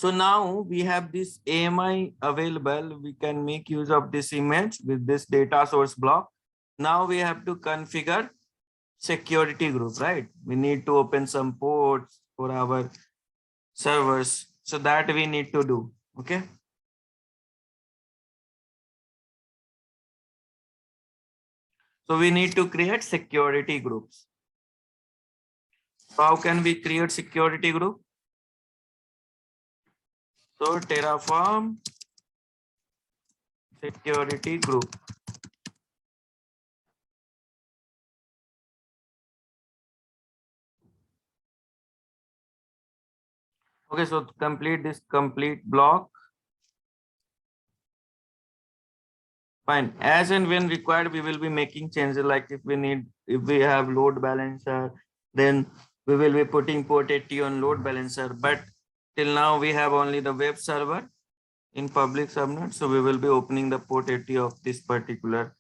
So now we have this AMI available. We can make use of this image with this data source block. Now we have to configure security group, right? We need to open some ports for our servers. So that we need to do, okay? So we need to create security groups. So how can we create security group? So Terraform security group. Okay, so to complete this complete block. Fine. As and when required, we will be making changes. Like if we have load balancer, then we will be putting port 80 on load balancer. But till now we have only the web server in public subnet. So we will be opening the port 80 of this particular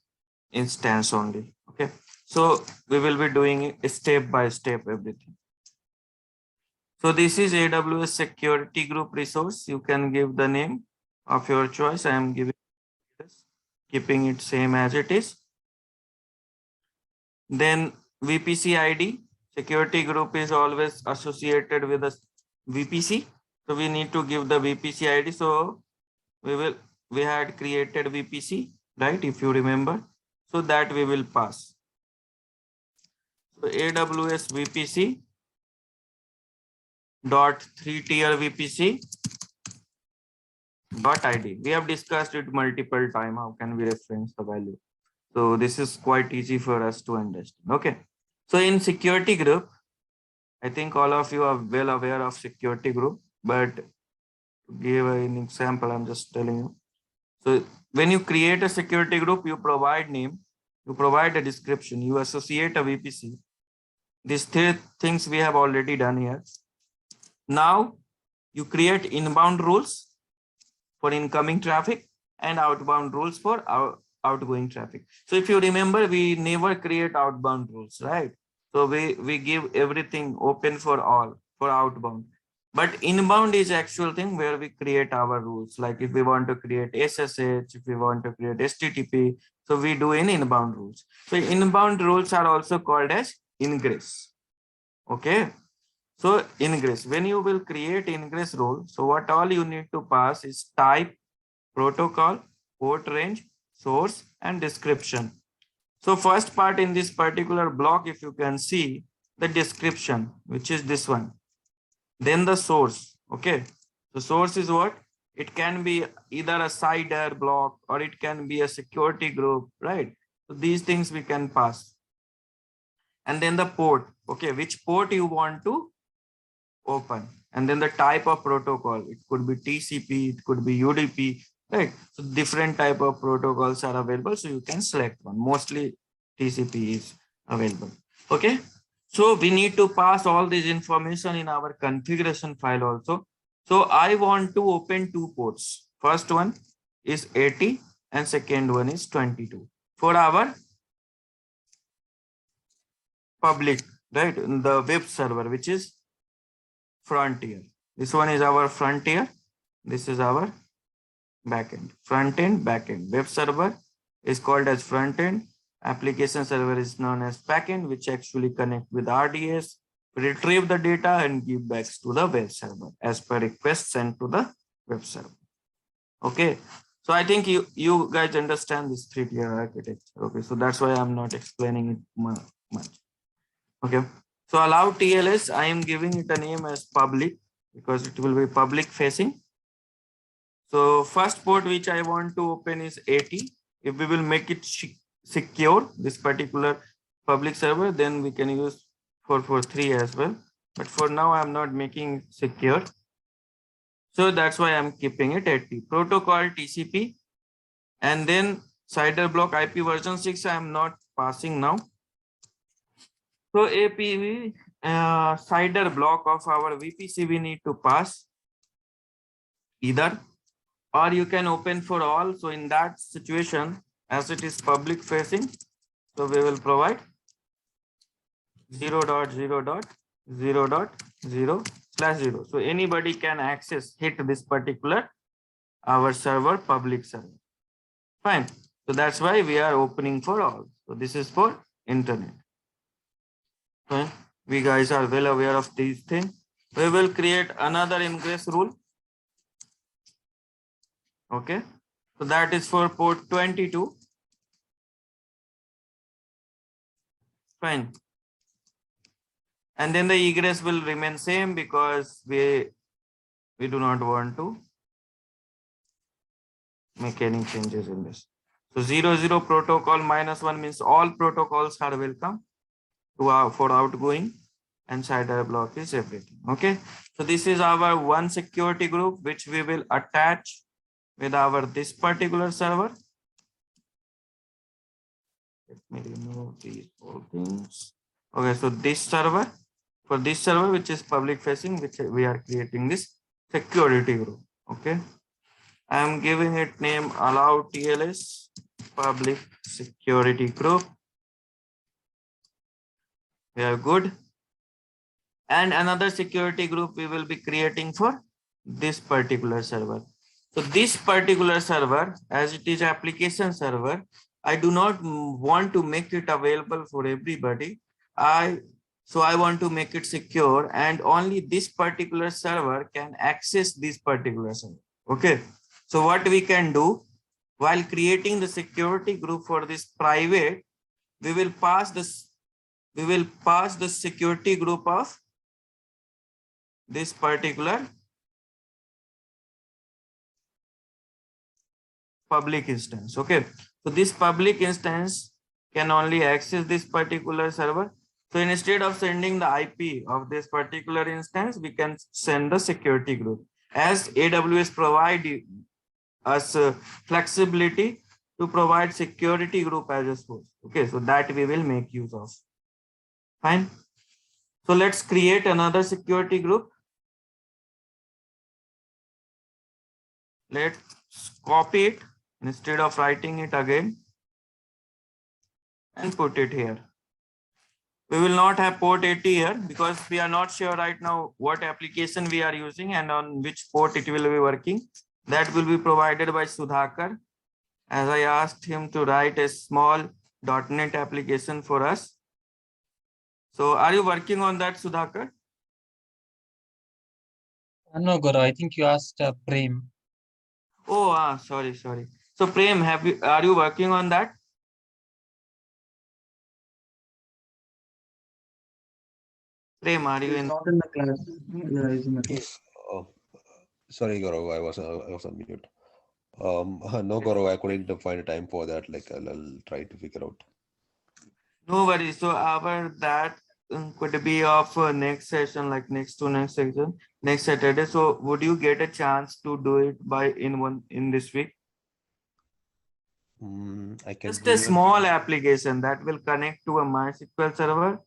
instance only. Okay. So we will be doing it step by step everything. So this is AWS security group resource. You can give the name of your choice. I am giving this, keeping it same as it is. Then VPC ID, security group is always associated with a VPC. So we need to give the VPC ID. So we had created VPC, right? If you remember, so that we will pass. So AWS VPC dot 3-tier VPC dot ID. We have discussed it multiple times. How can we reference the value? So this is quite easy for us to understand. Okay. So in security group, I think all of you are well aware of security group, but to give an example, I'm just telling you. So when you create a security group, you provide name, you provide a description, you associate a VPC. These three things we have already done here. Now you create inbound rules for incoming traffic and outbound rules for our outgoing traffic. So if you remember, we never create outbound rules, right? So we give everything open for all for outbound. But inbound is actual thing where we create our rules. Like if we want to create SSH, if we want to create HTTP, so we do in inbound rules. So inbound rules are also called as ingress. Okay. So ingress, when you will create ingress rule, so what all you need to pass is type, protocol, port range, source, and description. So first part in this particular block, if you can see the description, which is this one, then the source. Okay. The source is what? It can be either a CIDR block or it can be a security group, right? So these things we can pass. And then the port. Okay. Which port you want to open, and then the type of protocol. It could be TCP, it could be UDP, right? So different type of protocols are available, so you can select one. Mostly TCP is available. Okay, so we need to pass all this information in our configuration file also. So I want to open two ports. First one is 80 and second one is 22 for our public, right? The web server, which is frontier. This one is our frontier. This is our backend. Front end, backend. Web server is called as front end. Application server is known as backend, which actually connect with RDS, retrieve the data and give back to the web server as per request sent to the web server. Okay. So I think you guys understand this 3-tier architecture. Okay. So that's why I'm not explaining it much. Okay. So allow TLS, I am giving it a name as public because it will be public facing. So first port which I want to open is 80. If we will make it secure, this particular public server, then we can use 443 as well. But for now, I'm not making it secure. So that's why I'm keeping it 80. Protocol TCP. And then CIDR block IP version 6, I'm not passing now. So APV CIDR block of our VPC we need to pass either, or you can open for all. So in that situation, as it is public facing, so we will provide 0.0.0.0 /0. So anybody can access, hit this particular our server, public server. Fine. So that's why we are opening for all. So this is for internet. Fine. We guys are well aware of these things. We will create another ingress rule. Okay. So that is for port 22. Fine. And then the egress will remain same because we do not want to make any changes in this. So 00 protocol -1 means all protocols are welcome to for outgoing, and CIDR block is everything. Okay. So this is our one security group which we will attach with our this particular server. Let me remove these all things. Okay, so this server, for this server which is public facing, which we are creating this security group. Okay, I am giving it name allow TLS public security group. We are good. And another security group we will be creating for this particular server. So this particular server, as it is application server, I do not want to make it available for everybody. So I want to make it secure, and only this particular server can access this particular server. Okay. So what we can do while creating the security group for this private, we will pass the security group of this particular public instance. Okay. So this public instance can only access this particular server. So instead of sending the IP of this particular instance, we can send the security group, as AWS provide us flexibility to provide security group as a source. Okay, so that we will make use of. Fine. So let's create another security group. Let's copy it instead of writing it again and put it here. We will not have port 80 here because we are not sure right now what application we are using and on which port it will be working. That will be provided by Sudhakar, as I asked him to write a small .NET application for us. So are you working on that, Sudhakar? No, Gaurav, I think you asked Prem. Oh, sorry. So Prem, are you working on that? Prem, are you in? Not in the class. Yeah, he's in the class. Sorry, Gaurav, I was on mute. No, Gaurav, I couldn't find a time for that. Like, I'll try to figure out. No worries. So our that could be of next session, like next session, next Saturday. So would you get a chance to do it in this week? I can Just a small application that will connect to a MySQL server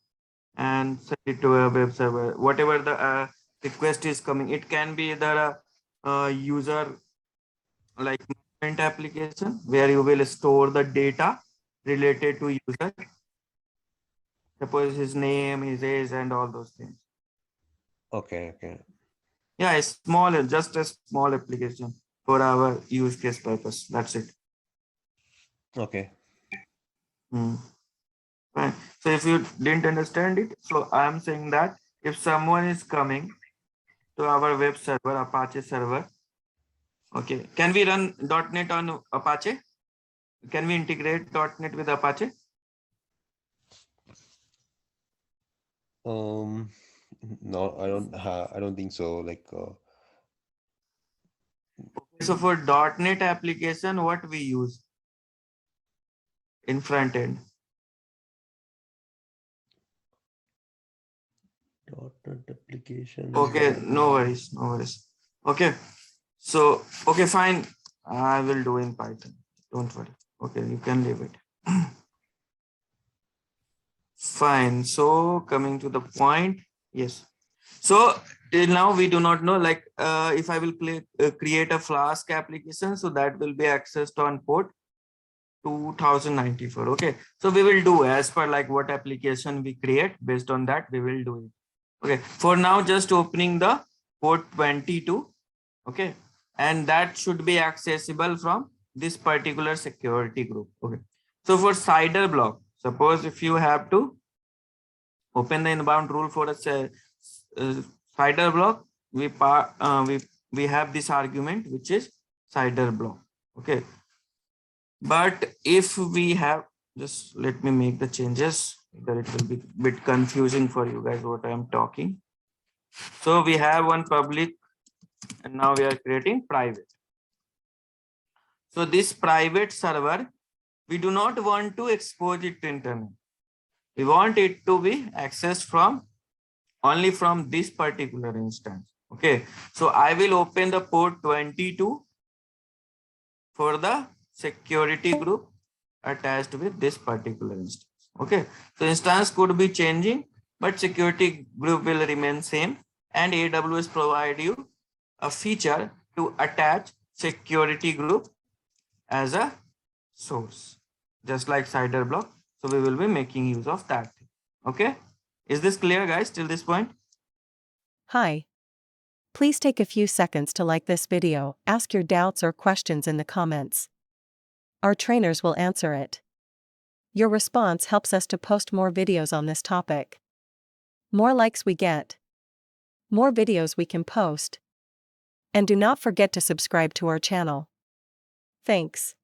and send it to a web server. Whatever the request is coming, it can be either a user like management application where you will store the data related to user. Suppose his name, his age, and all those things. Okay. Yeah, just a small application for our use case purpose. That's it. Okay. Right. So if you didn't understand it, so I am saying that if someone is coming to our web server, Apache server, okay, can we run .NET on Apache? Can we integrate .NET with Apache? No, I don't think so. Like, so for .NET application, what we use in front end? .NET application. Okay, no worries. Okay, so okay, fine. I will do in Python. Don't worry. Okay, you can leave it. Fine. So coming to the point, yes. So till now we do not know, like if I will create a Flask application, so that will be accessed on port 2094. Okay, so we will do as per like what application we create. Based on that, we will do it. Okay, for now, just opening the port 22. Okay, and that should be accessible from this particular security group. Okay, so for CIDR block, suppose if you have to open the inbound rule for a CIDR block, we have this argument which is CIDR block. Okay, but if we have, just let me make the changes, that it will be a bit confusing for you guys what I am talking. So we have one public and now we are creating private. So this private server, we do not want to expose it to internet. We want it to be accessed from only from this particular instance. Okay, so I will open the port 22 for the security group attached with this particular instance. Okay, so instance could be changing, but security group will remain same, and AWS provide you a feature to attach security group as a source, just like CIDR block. So we will be making use of that. Okay, is this clear, guys, till this point? Hi. Please take a few seconds to like this video, ask your doubts or questions in the comments. Our trainers will answer it. Your response helps us to post more videos on this topic. More likes we get, more videos we can post. And do not forget to subscribe to our channel. Thanks.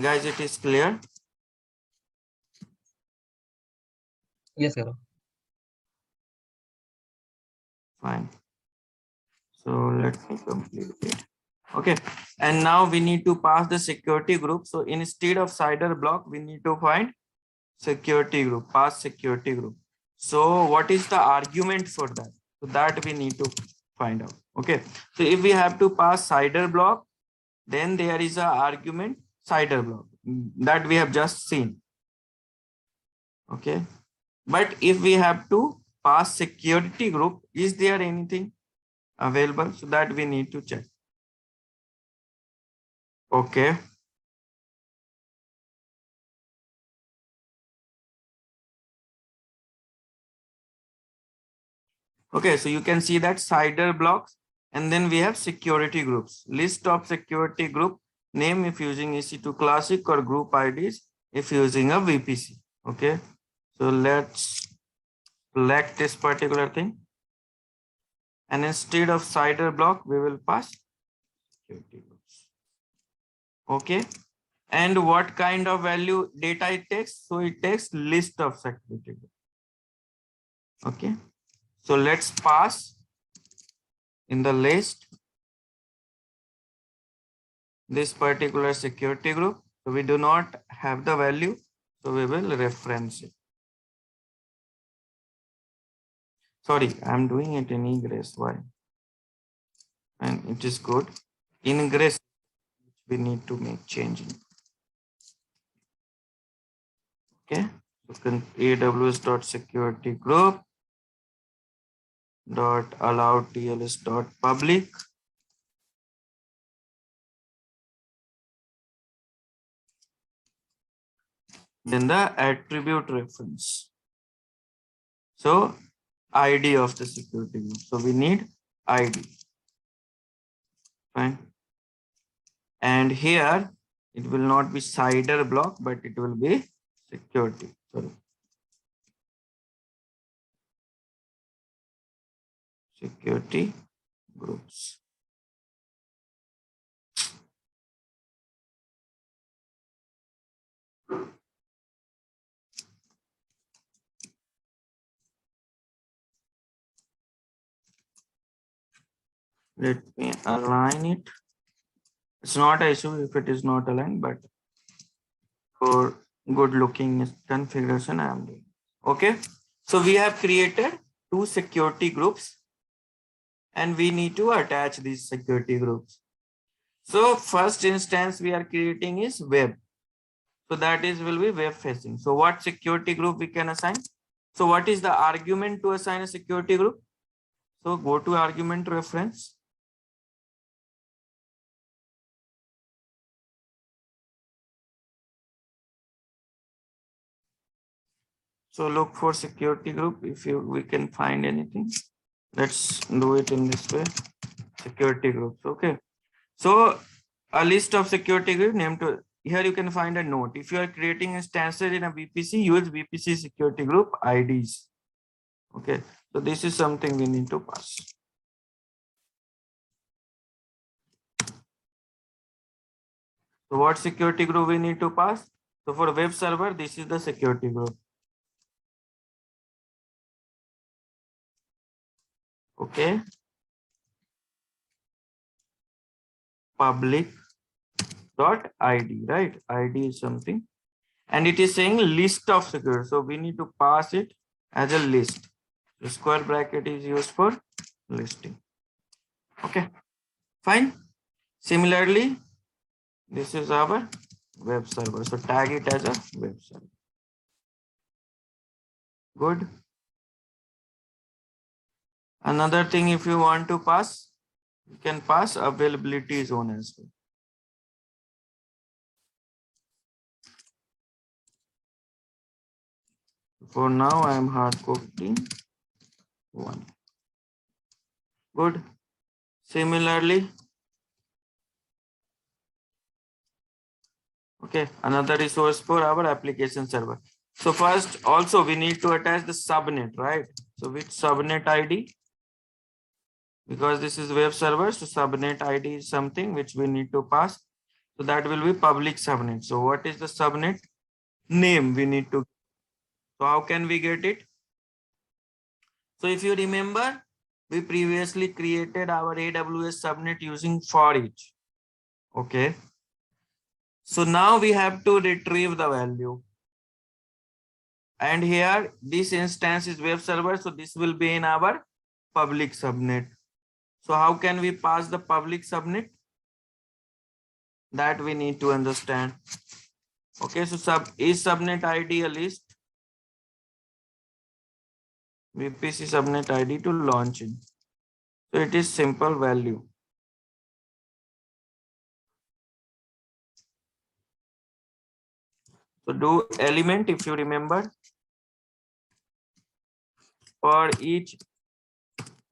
Guys, it is clear? Yes, Guru. Fine. So let me complete it. Okay, and now we need to pass the security group. So instead of CIDR block, we need to find security group, pass security group. So what is the argument for that? So that we need to find out. Okay, so if we have to pass CIDR block, then there is a argument CIDR block that we have just seen. Okay, but if we have to pass security group, is there anything available? So that we need to check. Okay. Okay, so you can see that CIDR blocks, and then we have security groups. List of security group name if using EC2 Classic, or group IDs if using a VPC. Okay, so let's select this particular thing. And instead of CIDR block, we will pass security groups. Okay, and what kind of value data it takes? So it takes list of security groups. Okay, so let's pass in the list this particular security group. So we do not have the value, so we will reference it. Sorry, I'm doing it in egress. Why? And it is good. In ingress, we need to make change in. Okay, so AWS.security group dot allow TLS dot public. Then the attribute reference. So ID of the security group. So we need ID. Fine. And here it will not be CIDR block, but it will be security. Sorry. Security groups. Let me align it. It's not an issue if it is not aligned, but for good looking configuration, I am doing. Okay, so we have created two security groups and we need to attach these security groups. So first instance we are creating is web. So that is will be web facing. So what security group we can assign? So what is the argument to assign a security group? So go to argument reference. So look for security group. If we can find anything, let's do it in this way. Security groups. Okay. So a list of security group named to here you can find a note. If you are creating instances in a VPC, use VPC security group IDs. Okay. So this is something we need to pass. So what security group we need to pass? So for web server, this is the security group. Okay. Public dot ID, right? ID is something. And it is saying list of security. So we need to pass it as a list. The square bracket is used for listing. Okay, fine. Similarly, this is our web server. So tag it as a web server. Good. Another thing, if you want to pass, you can pass availability zone as well. For now, I am hard coding 1. Good. Similarly, okay, another resource for our application server. So first, also we need to attach the subnet, right? So which subnet ID? Because this is web server, so subnet ID is something which we need to pass. So that will be public subnet. So what is the subnet name we need to? So how can we get it? So if you remember, we previously created our AWS subnet using for each. Okay. So now we have to retrieve the value. And here this instance is web server. So this will be in our public subnet. So how can we pass the public subnet? That we need to understand. Okay, so is subnet ID a list? VPC subnet ID to launch in. So it is simple value. So do element, if you remember, for each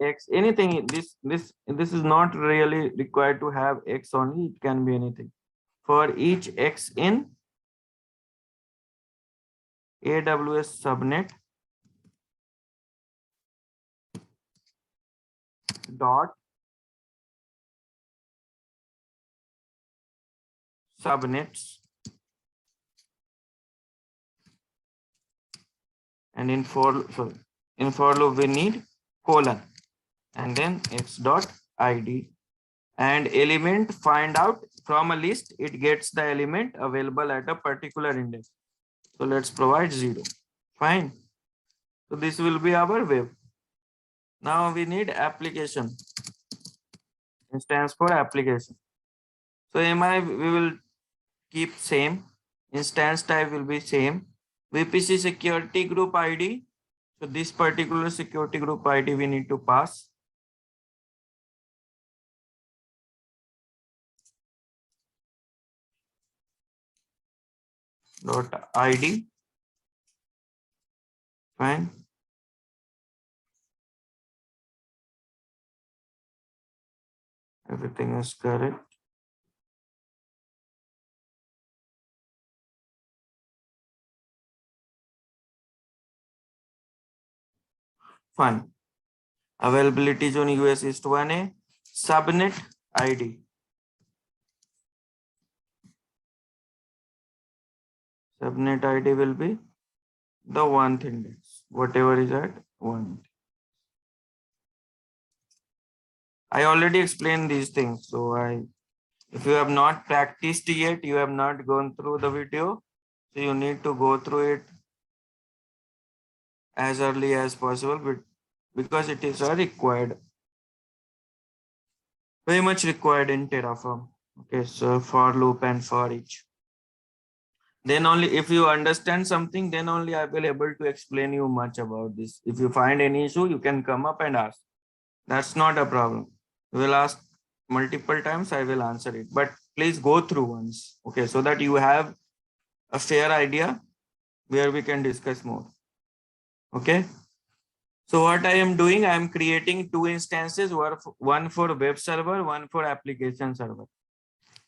X, anything, this is not really required to have X only, it can be anything. For each X in AWS subnet dot subnets, and in for loop we need colon and then X dot ID, and element find out from a list, it gets the element available at a particular index. So let's provide 0. Fine. So this will be our web. Now we need application. It stands for application. So MI we will keep same. Instance type will be same. VPC security group ID. So this particular security group ID we need to pass. Dot ID. Fine. Everything is correct. Fine. Availability zone US East 1A. Subnet ID. Subnet ID will be the 1th index, whatever is at 1. I already explained these things. So if you have not practiced yet, you have not gone through the video, so you need to go through it as early as possible, but because it is a required, very much required in Terraform. Okay, so for loop and for each. Then only if you understand something, then only I will able to explain you much about this. If you find any issue, you can come up and ask. That's not a problem. You will ask multiple times, I will answer it. But please go through once, okay, so that you have a fair idea where we can discuss more. Okay. So what I am doing, I am creating two instances, one for web server, one for application server.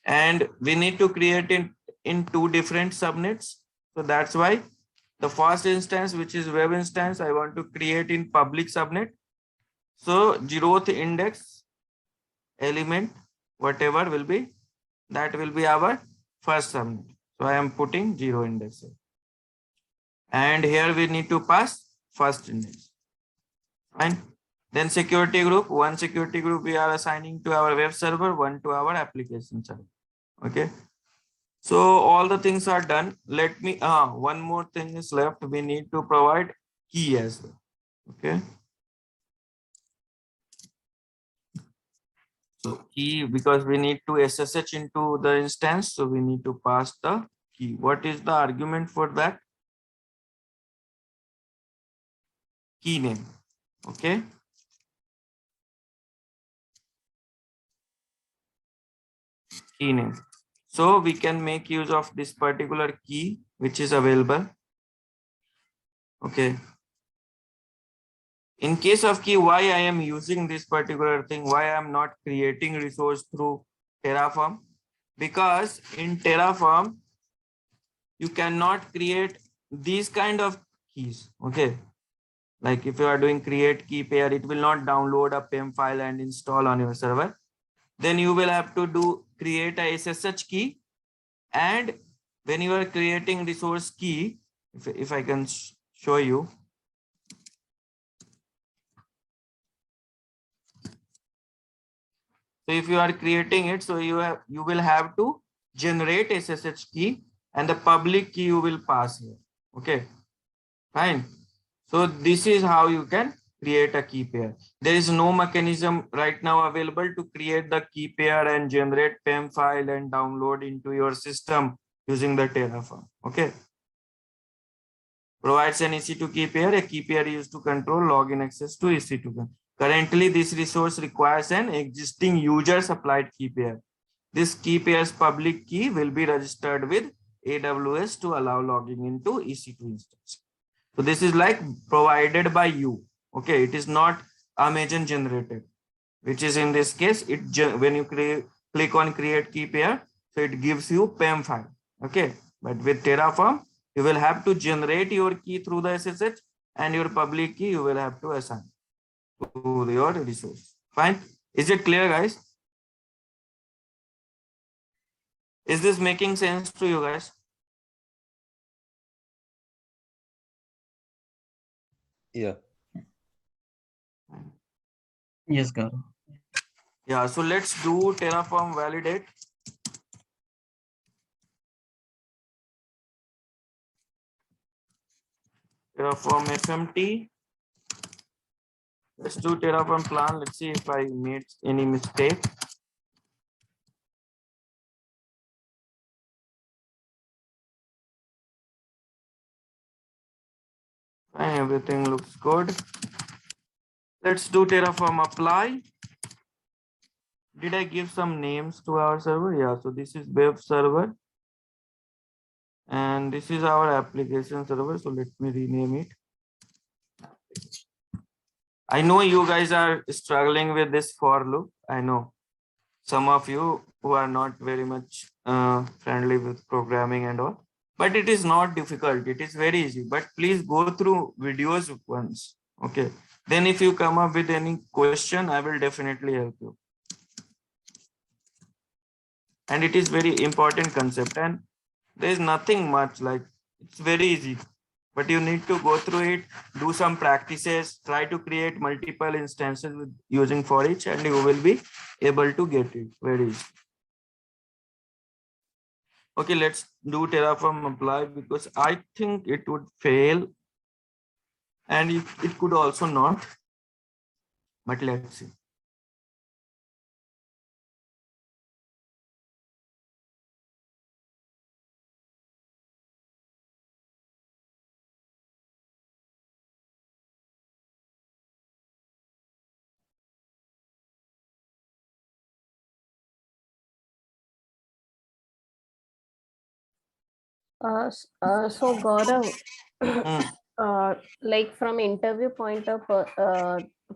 And we need to create it in two different subnets. So that's why the first instance, which is web instance, I want to create in public subnet. So 0th index element, whatever will be, that will be our first subnet. So I am putting 0 index here. And here we need to pass first index. Fine. Then security group, one security group we are assigning to our web server, one to our application server. Okay. So all the things are done. Let me, one more thing is left. We need to provide key as well. Okay. So key, because we need to SSH into the instance. So we need to pass the key. What is the argument for that? Key name. Okay. Key name. So we can make use of this particular key, which is available. Okay. In case of key, why I am using this particular thing, why I am not creating resource through Terraform? Because in Terraform, you cannot create these kind of keys. Okay. Like if you are doing create key pair, it will not download a PEM file and install on your server. Then you will have to create a SSH key. And when you are creating resource key, if I can show you. So if you are creating it, so you will have to generate SSH key and the public key you will pass here. Okay, fine. So this is how you can create a key pair. There is no mechanism right now available to create the key pair and generate PEM file and download into your system using the Terraform. Okay. Provides an EC2 key pair. A key pair used to control login access to EC2. Currently, this resource requires an existing user supplied key pair. This key pair's public key will be registered with AWS to allow logging into EC2 instance. So this is like provided by you. Okay, it is not Amazon generated, which is in this case, when you click on create key pair, so it gives you PEM file. Okay, but with Terraform, you will have to generate your key through the SSH and your public key you will have to assign to your resource. Fine. Is it clear, guys? Is this making sense to you guys? Yeah. Yes, Gaurav. Yeah, so let's do Terraform validate. Terraform FMT. Let's do Terraform plan. Let's see if I made any mistake. Fine, everything looks good. Let's do Terraform apply. Did I give some names to our server? Yeah, so this is web server. And this is our application server. So let me rename it. I know you guys are struggling with this for loop. I know some of you who are not very much friendly with programming and all, but it is not difficult. It is very easy, but please go through videos once. Okay. Then if you come up with any question, I will definitely help you. And it is very important concept and there is nothing much, like it's very easy, but you need to go through it, do some practices, try to create multiple instances with using for each, and you will be able to get it very easy. Okay, let's do Terraform apply because I think it would fail and it could also not, but let's see. So Gaurav, Hmm. Like from interview point of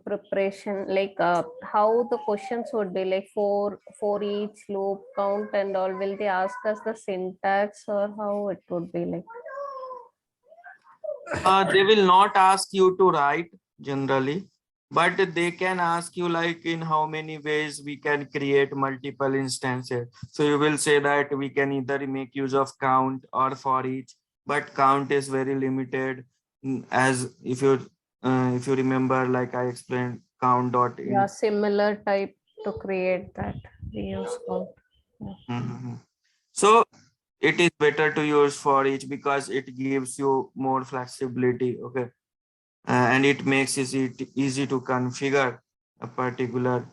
preparation, like how the questions would be like for each loop count and all, will they ask us the syntax or how it would be like? They will not ask you to write generally, but they can ask you like in how many ways we can create multiple instances. So you will say that we can either make use of count or for each, but count is very limited. As if you remember, like I explained, count dot Yeah, int. similar type to create that we use count. Mhm. So it is better to use for each because it gives you more flexibility. Okay. And it makes it easy to configure a particular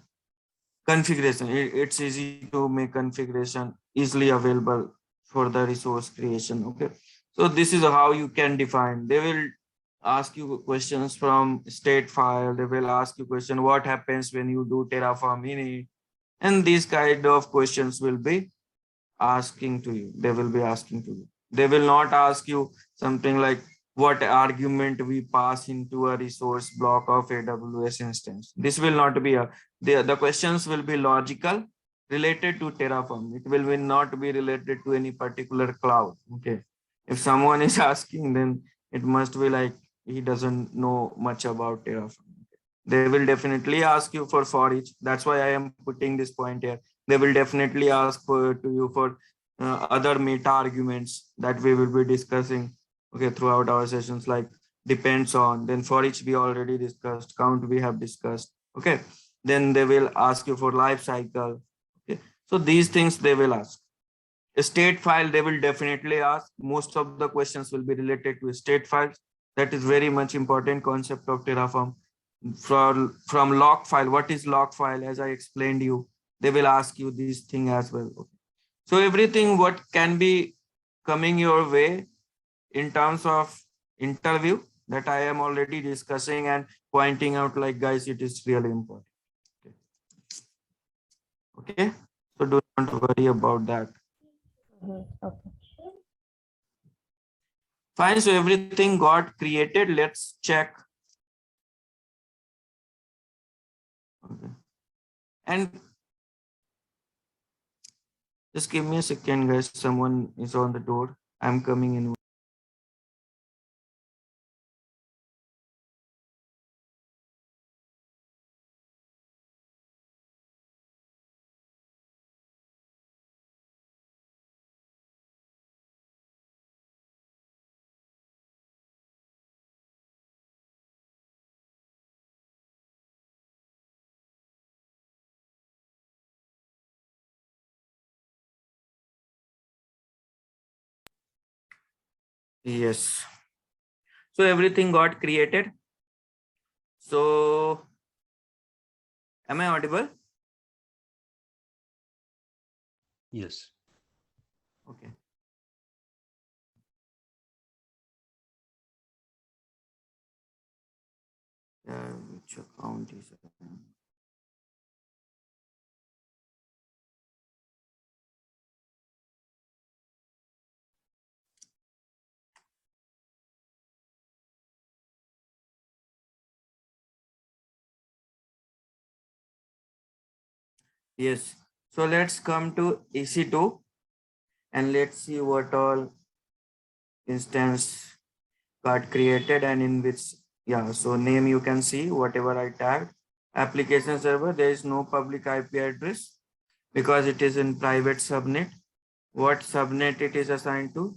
configuration. It's easy to make configuration easily available for the resource creation. Okay, so this is how you can define. They will ask you questions from state file. They will ask you question what happens when you do Terraform in it, and these kind of questions will be asking to you. They will be asking to you. They will not ask you something like what argument we pass into a resource block of AWS instance. This will not be the questions will be logical related to Terraform. It will not be related to any particular cloud. Okay. If someone is asking, then it must be like he doesn't know much about Terraform. They will definitely ask you for each. That's why I am putting this point here. They will definitely ask to you for other meta arguments that we will be discussing, okay, throughout our sessions, like depends on, then for each we already discussed, count we have discussed. Okay, then they will ask you for life cycle. Okay, so these things they will ask. A state file they will definitely ask. Most of the questions will be related to state files. That is very much important concept of Terraform. From log file, what is log file? As I explained you, they will ask you this thing as well. Okay. So everything what can be coming your way in terms of interview, that I am already discussing and pointing out, like guys, it is really important. Okay, so do not worry about that. Okay. Fine, so everything got created. Let's check. Okay. And just give me a second, guys. Someone is on the door. I'm coming in. Yes. So everything got created. So am I audible? Yes. Okay. Which account is it? Yes. So let's come to EC2 and let's see what all instance got created and in which, yeah, so name you can see whatever I tagged. Application server, there is no public IP address because it is in private subnet. What subnet it is assigned to?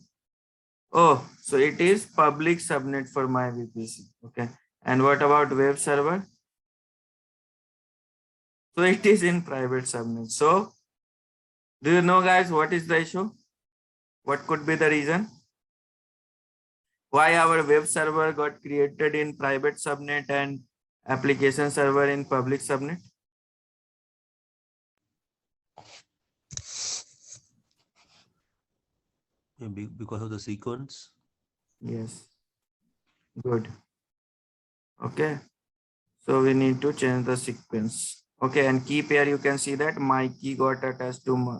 Oh, so it is public subnet for my VPC. Okay. And what about web server? So it is in private subnet. So do you know, guys, what is the issue? What could be the reason why our web server got created in private subnet and application server in public subnet? Maybe because of the sequence. Yes, good. Okay, so we need to change the sequence. Okay, and key pair, you can see that my key got attached to my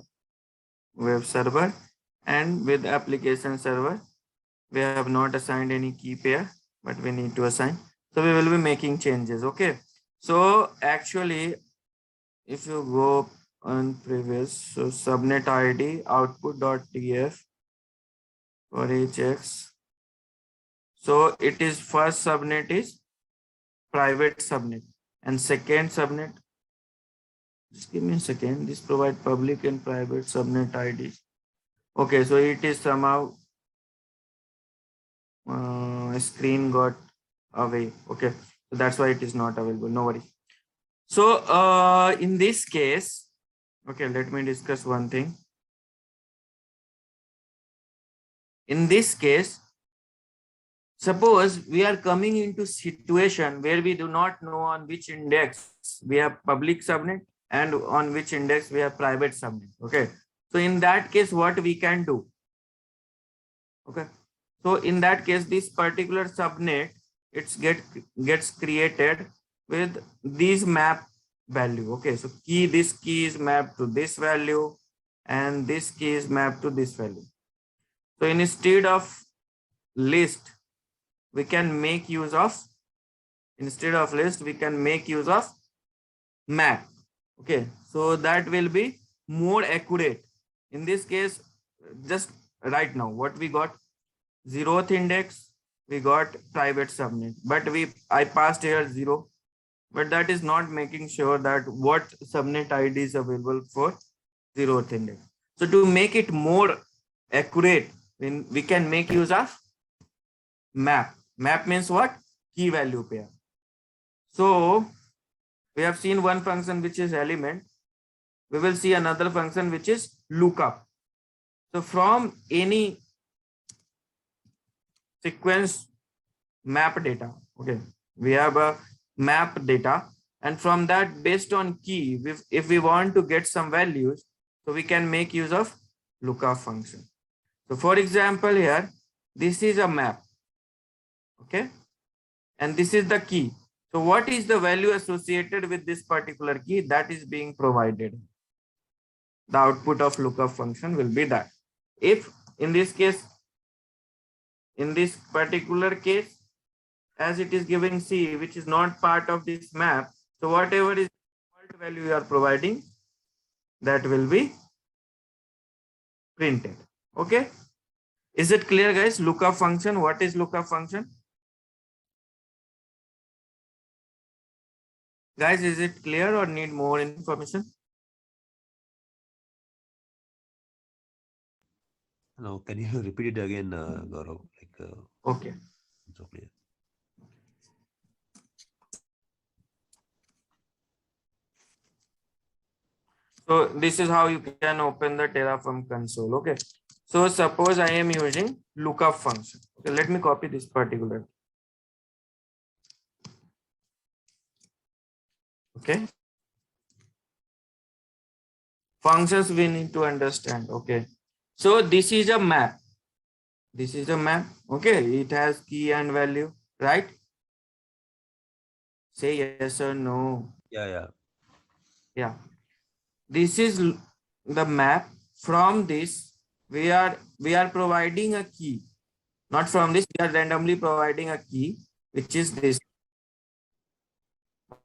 web server, and with application server we have not assigned any key pair. but we need to assign. So we will be making changes. Okay. So actually, if you go on previous, so subnet ID output.tf for each X. So it is first subnet is private subnet and second subnet. Just give me a second. This provide public and private subnet ID. Okay, so it is somehow screen got away. Okay, so that's why it is not available. No worry. So in this case, okay, let me discuss one thing. In this case, suppose we are coming into situation where we do not know on which index we have public subnet and on which index we have private subnet. Okay, so in that case, what we can do? Okay, so in that case, this particular subnet gets created with these map value. Okay, so this key is mapped to this value and this key is mapped to this value. So instead of list, we can make use of map. Okay, so that will be more accurate. In this case, just right now, what we got? 0th index, we got private subnet, but I passed here 0, but that is not making sure that what subnet ID is available for 0th index. So to make it more accurate, we can make use of map. Map means what? Key value pair. So we have seen one function which is element. We will see another function which is lookup. So from any sequence map data, okay, we have a map data, and from that, based on key, if we want to get some values, so we can make use of lookup function. So for example, here this is a map, okay, and this is the key. So what is the value associated with this particular key that is being provided? The output of lookup function will be that. If in this case, in this particular case, as it is giving C, which is not part of this map, so whatever is default value you are providing, that will be printed. Okay, is it clear, guys? Lookup function, what is lookup function? Guys, is it clear or need more information? No, can you repeat it again, Gaurav? Okay. It's so clear. So this is how you can open the Terraform console. Okay. So suppose I am using lookup function. Okay, let me copy this particular. Okay. Functions we need to understand. Okay. So this is a map. This is a map. Okay. It has key and value, right? Say yes or no. Yeah. This is the map. From this, we are providing a key. Not from this, we are randomly providing a key, which is this.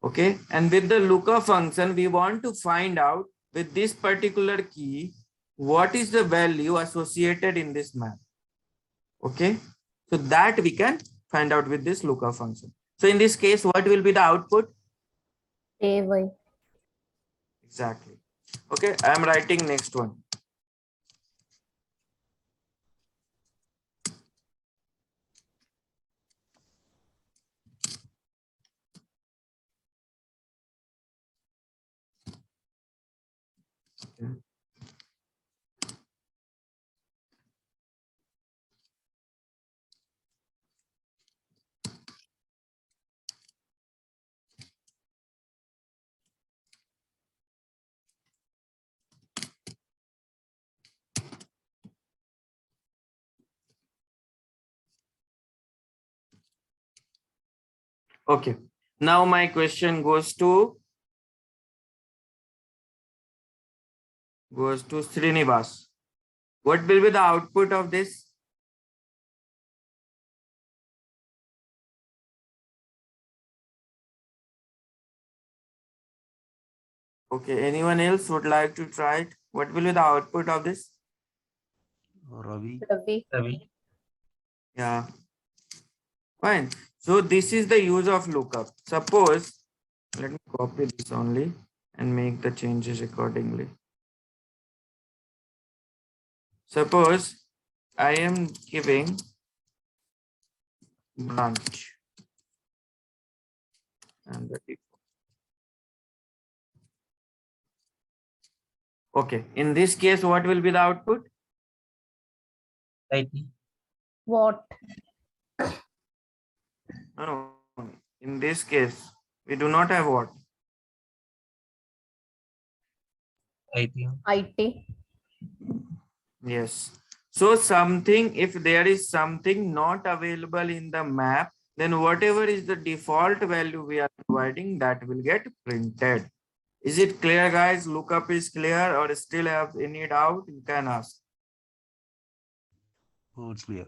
Okay, and with the lookup function, we want to find out with this particular key, what is the value associated in this map. Okay, so that we can find out with this lookup function. So in this case, what will be the output? AY. Exactly. Okay, I am writing next one. Okay, now my question goes to Srinivas. What will be the output of this? Okay, anyone else would like to try it? What will be the output of this? Ravi. Ravi. Yeah, fine. So this is the use of lookup. Suppose, let me copy this only and make the changes accordingly. Suppose I am giving branch and the default. Okay, in this case, what will be the output? IT. What? No, in this case, we do not have what? IT. IT. Yes. So something, if there is something not available in the map, then whatever is the default value we are providing, that will get printed. Is it clear, guys? Lookup is clear, or still have any doubt? You can ask. Oh, it's clear.